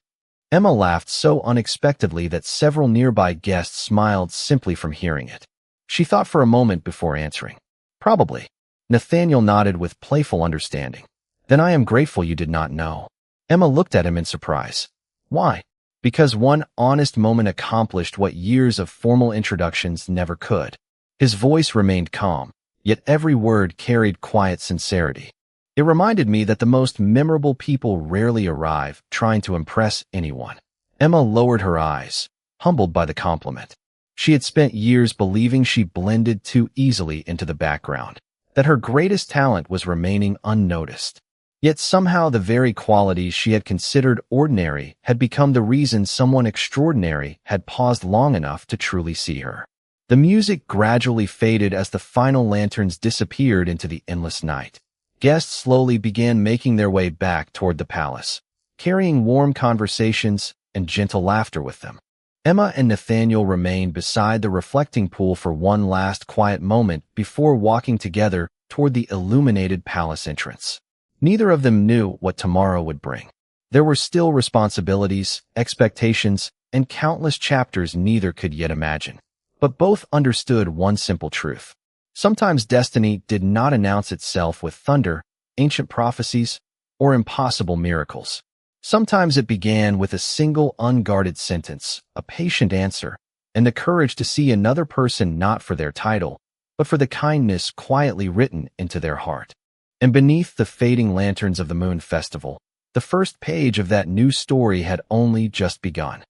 Speaker 1: Emma laughed so unexpectedly that several nearby guests smiled simply from hearing it. She thought for a moment before answering. "Probably." Nathaniel nodded with playful understanding. "Then I am grateful you did not know." Emma looked at him in surprise. "Why?" "Because one honest moment accomplished what years of formal introductions never could." His voice remained calm, yet every word carried quiet sincerity. "It reminded me that the most memorable people rarely arrive trying to impress anyone." Emma lowered her eyes, humbled by the compliment. She had spent years believing she blended too easily into the background, that her greatest talent was remaining unnoticed. Yet somehow the very qualities she had considered ordinary had become the reason someone extraordinary had paused long enough to truly see her. The music gradually faded as the final lanterns disappeared into the endless night. Guests slowly began making their way back toward the palace, carrying warm conversations and gentle laughter with them. Emma and Nathaniel remained beside the reflecting pool for one last quiet moment before walking together toward the illuminated palace entrance. Neither of them knew what tomorrow would bring. There were still responsibilities, expectations, and countless chapters neither could yet imagine. But both understood one simple truth. Sometimes destiny did not announce itself with thunder, ancient prophecies, or impossible miracles. Sometimes it began with a single unguarded sentence, a patient answer, and the courage to see another person not for their title, but for the kindness quietly written into their heart. And beneath the fading lanterns of the Moon Festival, the first page of that new story had only just begun.